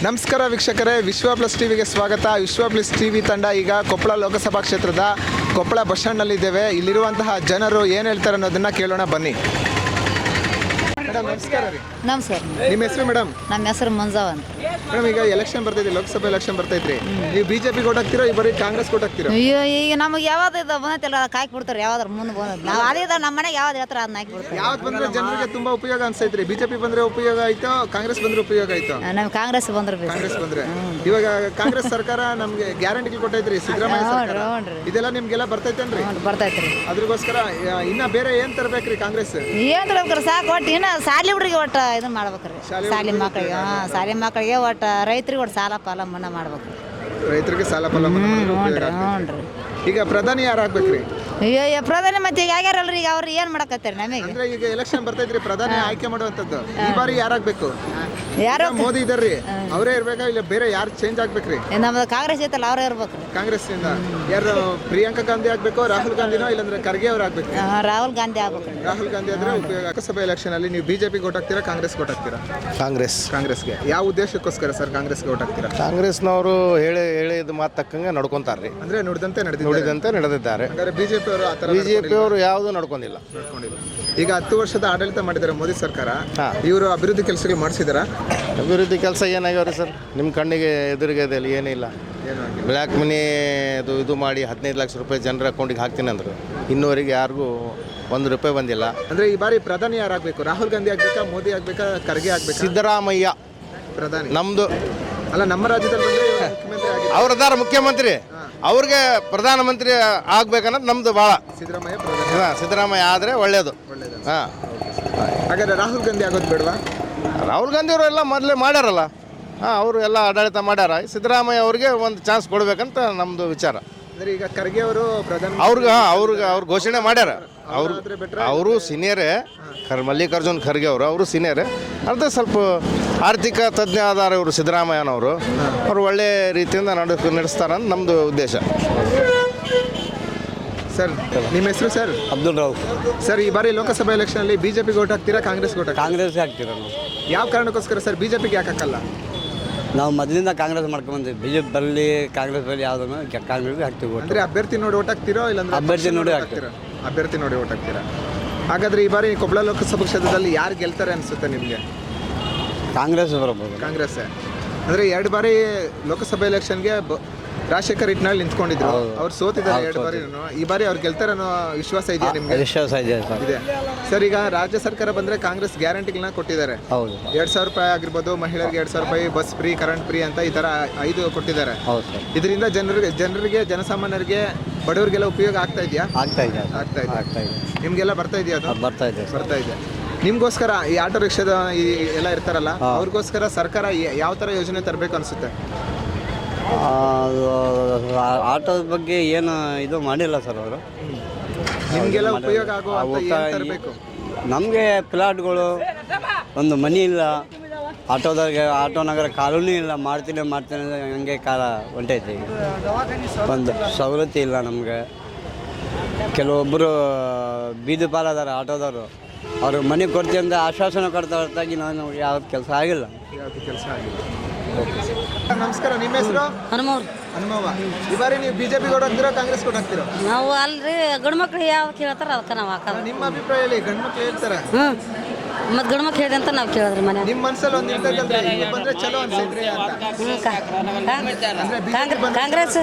ನಮಸ್ಕಾರ ವೀಕ್ಷಕರೇ, ವಿಶ್ವ ಪ್ಲಸ್ ಟಿವಿಗೆ ಸ್ವಾಗತ. ವಿಶ್ವ ಪ್ಲಸ್ ಟಿವಿ ತಂಡ ಈಗ ಕೊಪ್ಪಳ ಲೋಕಸಭಾ ಕ್ಷೇತ್ರದ ಕೊಪ್ಪಳ ಬಸ್ ಸ್ಟ್ಯಾಂಡ್ನಲ್ಲಿದ್ದೇವೆ. ಇಲ್ಲಿರುವಂತಹ ಜನರು ಏನು ಹೇಳ್ತಾರೆ ಅನ್ನೋದನ್ನ ಕೇಳೋಣ ಬನ್ನಿ. ಮೇಡಮ್ ನಮಸ್ಕಾರ ರೀ. ನಮಸ್ಕಾರ. ನಿಮ್ಮ ಹೆಸರು ಮೇಡಮ್? ನಮ್ಮ ಹೆಸರು ಮಂಜಾವ ಅಂತ. ಮೇಡಮ್ ಈಗ ಎಲೆಕ್ಷನ್ ಬರ್ತೈತಿ, ಲೋಕಸಭೆ ಎಲೆಕ್ಷನ್ ಬರ್ತೈತ್ರಿ. ನೀವು ಬಿಜೆಪಿ ಓಟ್ ಹಾಕ್ತಿರೋ ಈ ಬರೀ ಕಾಂಗ್ರೆಸ್ ಓಟ್ ಹಾಕ್ತಿರೋ? ಅಯ್ಯೋ, ಈಗ ನಮಗೆ ಯಾವ್ದು ಇದು ಬಂದೈತಿಲ್ಲ ಅದಕ್ಕೆ ಹಾಕಿ ಬಿಡ್ತಾರೆ. ಯಾವ್ದಾರ ಮುಂದೆ ಬಂದದ್ದು ನಾವು ಅದೇ ನಮ್ಮ ಮನೆಗೆ ಯಾವ್ದು ಹೇಳ್ತಾರೆ ಅದನ್ನ ಹಾಕಿ ಬಿಡ್ತಾರೆ. ಯಾವ್ದು ಬಂದ್ರೆ ಜನರಿಗೆ ತುಂಬಾ ಉಪಯೋಗ ಅನ್ಸೈತ್ರಿ? ಬಿಜೆಪಿ ಬಂದ್ರೆ ಉಪಯೋಗ ಆಯ್ತು, ಕಾಂಗ್ರೆಸ್ ಬಂದ್ರೆ ಉಪಯೋಗ ಆಯ್ತು? ನಮ್ಗೆ ಕಾಂಗ್ರೆಸ್ ಬಂದ್ರೆ ಕಾಂಗ್ರೆಸ್ ಬಂದ್ರೆ ಇವಾಗ ಕಾಂಗ್ರೆಸ್ ಸರ್ಕಾರ ನಮ್ಗೆ ಗ್ಯಾರಂಟಿಗಳು ಕೊಟ್ಟೈತ್ರಿ, ಸಿದ್ದರಾಮಯ್ಯ ಸರ್ಕಾರ. ಇದೆಲ್ಲ ನಿಮ್ಗೆಲ್ಲ ಬರ್ತೈತೇನ್ರಿ? ಬರ್ತೈತ್ರಿ. ಅದ್ರಗೋಸ್ಕರ ಇನ್ನ ಬೇರೆ ಏನ್ ತರಬೇಕ್ರಿ ಕಾಂಗ್ರೆಸ್? ಏನ್ ತರ್ಬೇಕ್ರಿ? ಸಾಕು ಒಟ್ಟು ಇನ್ನ ಸಾಲಿ ಹುಡುಗಿ ಒಟ್ಟು ಇದನ್ನ ಮಾಡ್ಬೇಕ್ರಿ. ಶಾಲೆ ಮಕ್ಕಳಿಗೆ ಶಾಲೆ ಮಕ್ಕಳಿಗೆ ಒಟ್ಟು ರೈತರಿಗೆ ಒಟ್ಟು ಸಾಲ ಪಾಲ ಮನ್ನಾ ಮಾಡ್ಬೇಕ್ರಿ. ರೈತರಿಗೆ ಸಾಲ ಪಾಲ ಮನ್ನಾ ಮಾಡಿದ್ರೆ ಹ್ಞೂ. ಈಗ ಪ್ರಧಾನಿ ಯಾರು ಆಗ್ಬೇಕ್ರಿ? ಅಯ್ಯೋ, ಪ್ರಧಾನಿ ಮತ್ತೆ ಈಗ ಆಗ್ಯಾರಲ್ರಿ, ಈಗ ಅವ್ರು ಏನ್ ಮಾಡಕತ್ತಾರ ನಮಗೆ? ಅಂದ್ರೆ ಈಗ ಎಲೆಕ್ಷನ್ ಬರ್ತೈತ್ರಿ, ಪ್ರಧಾನಿ ಆಯ್ಕೆ ಮಾಡುವಂತದ್ದು. ಈ ಬಾರಿ ಯಾರಾಗ್ಬೇಕು? ಯಾರು? ಮೋದಿ ಇದಾರ್ರಿ, ಅವರೇ ಇರ್ಬೇಕಾ ಇಲ್ಲ ಬೇರೆ ಯಾರು ಚೇಂಜ್ ಆಗ್ಬೇಕ್ರಿ? ನಮ್ದು ಕಾಂಗ್ರೆಸ್ ಐತಲ್ಲ ಅವ್ರೇ ಇರ್ಬೇಕ್ರಿ. ಕಾಂಗ್ರೆಸ್ ಇಂದ ಯಾರು? ಪ್ರಿಯಾಂಕಾ ಗಾಂಧಿ ಆಗ್ಬೇಕು, ರಾಹುಲ್ ಗಾಂಧಿನೋ ಇಲ್ಲಾಂದ್ರೆ ಖರ್ಗೆ ಅವ್ರು ಆಗ್ಬೇಕು? ರಾಹುಲ್ ಗಾಂಧಿ ಆಗ್ಬೇಕ್ರಿ. ರಾಹುಲ್ ಗಾಂಧಿ ಆದ್ರೆ ಉಪಯೋಗ. ಲೋಕಸಭೆ ಎಲೆಕ್ಷನ್ ಅಲ್ಲಿ ನೀವು ಬಿಜೆಪಿ ಓಟ್ ಹಾಕ್ತೀರಾ, ಕಾಂಗ್ರೆಸ್ ಓಟ್ ಹಾಕ್ತೀರಾ? ಕಾಂಗ್ರೆಸ್ಗೆ. ಯಾವ ಉದ್ದೇಶಕ್ಕೋಸ್ಕರ ಸರ್ ಕಾಂಗ್ರೆಸ್ಗೆ ಓಟ್ ಹಾಕ್ತೀರಾ? ಕಾಂಗ್ರೆಸ್ನವರು ಹೇಳಿದ ಮಾತು ತಕ್ಕಂಗೆ ನಡ್ಕೊಂತಾರ್ರಿ. ಅಂದ್ರೆ ನುಡಿದಂತೆ ನಡೆದಿದ್ದಾರೆ. ಬಿಜೆಪಿ ಅವರು ಆತರ ಬಿಜೆಪಿ ಅವರು ಯಾವುದು ನಡ್ಕೊಂಡಿಲ್ಲ. ಈಗ 10 ವರ್ಷದ ಆಡಳಿತ ಮಾಡಿದ್ದಾರೆ ಮೋದಿ ಸರ್ಕಾರ. ಇವರು ಅಭಿವೃದ್ಧಿ ಕೆಲಸಗಳು ಮಾಡಿಸಿದಾರ? ಅಭಿವೃದ್ಧಿ ಕೆಲಸ ಏನಾಗ್ಯಾವ್ರಿ ಸರ್? ನಿಮ್ಮ ಕಣ್ಣಿಗೆ ಎದುರಿಗೆ ಅದೆಲ್ಲ ಏನಿಲ್ಲ. ಬ್ಲ್ಯಾಕ್ ಮನಿ ಇದು ಮಾಡಿ 15 ಲಕ್ಷ ರೂಪಾಯಿ ಜನರ ಅಕೌಂಟಿಗೆ ಹಾಕ್ತೀನಿ ಅಂದರು. ಇನ್ನೂವರೆಗೆ ಯಾರಿಗೂ ₹1 ಬಂದಿಲ್ಲ. ಅಂದ್ರೆ ಈ ಬಾರಿ ಪ್ರಧಾನಿ ಯಾರಾಗಬೇಕು? ರಾಹುಲ್ ಗಾಂಧಿ ಆಗ್ಬೇಕಾ, ಮೋದಿ ಆಗ್ಬೇಕಾ, ಖರ್ಗೆ ಆಗ್ಬೇಕಾ? ಸಿದ್ದರಾಮಯ್ಯ ಪ್ರಧಾನಿ ನಮ್ಮದು ಅಲ್ಲ, ನಮ್ಮ ರಾಜ್ಯದಲ್ಲಿ ಮುಖ್ಯಮಂತ್ರಿ ಆಗಿದೆ. ಅವ್ರದಾರ ಮುಖ್ಯಮಂತ್ರಿ, ಅವ್ರಿಗೆ ಪ್ರಧಾನಮಂತ್ರಿ ಆಗ್ಬೇಕನ್ನೋದು ನಮ್ದು ಭಾಳ. ಸಿದ್ದರಾಮಯ್ಯ ಪ್ರಧಾನಿ. ಸಿದ್ದರಾಮಯ್ಯ ಆದರೆ ಒಳ್ಳೆಯದು. ಹಾಂ, ಹಾಗಾದ್ರೆ ರಾಹುಲ್ ಗಾಂಧಿ ಆಗೋದು ಬೇಡವಾ? ರಾಹುಲ್ ಗಾಂಧಿ ಅವರು ಎಲ್ಲ ಮೊದಲೇ ಮಾಡ್ಯಾರಲ್ಲ. ಅವರು ಎಲ್ಲ ಆಡಳಿತ ಮಾಡ್ಯಾರ. ಸಿದ್ದರಾಮಯ್ಯ ಅವ್ರಿಗೆ ಒಂದು ಚಾನ್ಸ್ ಕೊಡ್ಬೇಕಂತ ನಮ್ಮದು ವಿಚಾರ. ಅಂದ್ರೆ ಈಗ ಖರ್ಗೆ ಅವರು ಪ್ರಧಾನಿ ಅವ್ರು ಘೋಷಣೆ ಮಾಡ್ಯಾರ. ಅವರು ಸೀನಿಯರೇ, ಮಲ್ಲಿಕಾರ್ಜುನ್ ಖರ್ಗೆ ಅವರು ಸೀನಿಯರೇ. ಅರ್ಧ ಸ್ವಲ್ಪ ಆರ್ಥಿಕ ತಜ್ಞ ಆಧಾರ ಇವರು ಸಿದ್ದರಾಮಯ್ಯನವರು. ಅವರು ಒಳ್ಳೆ ರೀತಿಯಿಂದ ನಡೆಸ್ತಾರಂತ ನಮ್ಮದು ಉದ್ದೇಶ. ಸರ್ ನಿಮ್ಮ ಹೆಸರು ಸರ್? ಅಬ್ದುಲ್ ರಾವ್ ಸರ್. ಈ ಬಾರಿ ಲೋಕಸಭಾ ಎಲೆಕ್ಷನ್ ಅಲ್ಲಿ ಬಿಜೆಪಿ ಓಟ್ ಹಾಕ್ತೀರಾ, ಕಾಂಗ್ರೆಸ್ ಓಟ್ ಹಾಕ್ತೀರಾ? ಕಾಂಗ್ರೆಸ್ ಹಾಕ್ತೀರ ನಾವು. ಯಾವ ಕಾರಣಕ್ಕೋಸ್ಕರ ಸರ್ ಬಿಜೆಪಿಗೆ ಯಾಕೆ ಹಾಕಲ್ಲ? ನಾವು ಮೊದಲಿಂದ ಕಾಂಗ್ರೆಸ್ ಮಾಡ್ಕೊಂಡ್ಬಂದ್ವಿ. ಬಿಜೆಪಿ ಬರಲಿ ಕಾಂಗ್ರೆಸ್ ಬರಲಿ ಯಾವುದನ್ನು ಕಾಂಗ್ರೆಸ್ ಹಾಕ್ತೀವಿ. ಅಂದ್ರೆ ಅಭ್ಯರ್ಥಿ ನೋಡಿ ಓಟ್ ಹಾಕ್ತಿರೋ ಇಲ್ಲಾಂದ್ರೆ ಅಭ್ಯರ್ಥಿ ನೋಡಿ ಹಾಕ್ತೀರಾ? ಅಭ್ಯರ್ಥಿ ನೋಡಿ ಓಟ್ ಹಾಕ್ತೀರಾ. ಹಾಗಾದ್ರೆ ಈ ಬಾರಿ ಕೊಪ್ಪಳ ಲೋಕಸಭಾ ಕ್ಷೇತ್ರದಲ್ಲಿ ಯಾರು ಗೆಲ್ತಾರೆ ಅನ್ಸುತ್ತೆ ನಿಮಗೆ? ಕಾಂಗ್ರೆಸ್ ಬರ್ಬೋದು. ಕಾಂಗ್ರೆಸ್. ಅಂದ್ರೆ 2 ಬಾರಿ ಲೋಕಸಭಾ ಎಲೆಕ್ಷನ್ಗೆ ರಾಜಶೇಖರ್ ಇಟ್ನಾಳ್ ನಿಂತ್ಕೊಂಡಿದ್ರು. ಅವ್ರು ಸೋತಿದ್ದಾರೆ 2 ಬಾರಿ. ಈ ಬಾರಿ ಅವ್ರು ಗೆಲ್ತಾರೆ ಅನ್ನೋ ವಿಶ್ವಾಸ ಇದೆಯಾ ನಿಮ್ಗೆ? ವಿಶ್ವಾಸ ಇದೆ ಸರ್. ಇದೆ ಸರ್. ಈಗ ರಾಜ್ಯ ಸರ್ಕಾರ ಬಂದ್ರೆ ಕಾಂಗ್ರೆಸ್ ಗ್ಯಾರಂಟಿಗಳನ್ನ ಕೊಟ್ಟಿದ್ದಾರೆ. ಹೌದು. 2,000 ರೂಪಾಯಿ ಆಗಿರ್ಬೋದು, ಮಹಿಳೆಯರಿಗೆ 2,000 ರೂಪಾಯಿ, ಬಸ್ ಫ್ರೀ, ಕರೆಂಟ್ ಫ್ರೀ ಅಂತ ಈ ತರ 5 ಕೊಟ್ಟಿದ್ದಾರೆ. ಹೌದು ಸರ್. ಇದರಿಂದ ಜನರಿಗೆ ಜನಸಾಮಾನ್ಯರಿಗೆ ಬಡವರಿಗೆಲ್ಲ ಉಪಯೋಗ ಆಗ್ತಾ ಇದೆಯಾ? ಆಗ್ತಾ ಇದೆ. ನಿಮ್ಗೆಲ್ಲ ಬರ್ತಾ ಇದೆಯಾ? ಅದು ಬರ್ತಾ ಇದೆ. ನಿಮ್ಗೋಸ್ಕರ ಈ ಆಟೋ ರಿಕ್ಷಾದ ಎಲ್ಲ ಇರ್ತಾರಲ್ಲ, ಅವ್ರಿಗೋಸ್ಕರ ಸರ್ಕಾರ ಯಾವ ತರ ಯೋಜನೆ ತರಬೇಕು ಅನ್ಸುತ್ತೆ? ಆಟೋದ ಬಗ್ಗೆ ಏನು ಇದು ಮಾಡಿಲ್ಲ ಸರ್ ಅವರು. ನಿಮಗೆಲ್ಲ ಉಪಯೋಗ ಆಗುವ ನಮಗೆ ಪ್ಲಾಟ್ಗಳು, ಒಂದು ಮನಿ ಇಲ್ಲ, ಆಟೋ ನಗರ ಕಾಲೋನಿ ಇಲ್ಲ. ಮಾಡ್ತೀನಿ ಹಂಗೆ ಕಾಲ ಹೊಂಟೈತೆ. ಒಂದು ಸವಲತ್ತು ಇಲ್ಲ ನಮಗೆ. ಕೆಲವೊಬ್ಬರು ಬೀದಿ ಪಾಲದಾರ ಆಟೋದವರು, ಅವ್ರಿಗೆ ಮನೆ ಕೊಡ್ತೀವಿ ಅಂತ ಆಶ್ವಾಸನೆ ಕೊಡ್ತಾ ಹೊರತಾಗಿ ನಾನು ಯಾವ್ದು ಕೆಲಸ ಆಗಿಲ್ಲ. ನಮಸ್ಕಾರ. ನಿಮ್ಮ ಹೆಸರು? ಹನುಮವ್ವ. ಈ ಬಾರಿ ನೀವು ಬಿಜೆಪಿ ಓಟ್ ಹಾಕ್ತಿರೋ, ಕಾಂಗ್ರೆಸ್ ಓಟ್ ಹಾಕ್ತಿರೋ? ನಾವು ಅಲ್ರಿ ಗಂಡು ಮಕ್ಳು ಯಾವ ಕೇಳ್ತಾರ ಅದಕ್ಕೆ ನಾವು ಹಾಕೋದು. ನಿಮ್ಮ ಅಭಿಪ್ರಾಯ ಹೇಳಿ. ಗಂಡು ಮಕ್ಳು ಹೇಳ್ತಾರೆ. ಮತ್ತೆ ಗಂಡು ಮಕ್ಳು ಹೇಳಿದೆ ಅಂತ ನಾವು ಕೇಳಿದ್ರಿ ಮನೆ. ನಿಮ್ಮ ಮನಸ್ಸಲ್ಲಿ ಒಂದು ಇರ್ತಕ್ಕಂಥ ಬಂದ್ರೆ ಚಲೋ ಅನ್ಸೈತ್ರಿ ಅಂತ. ಕಾಂಗ್ರೆಸ್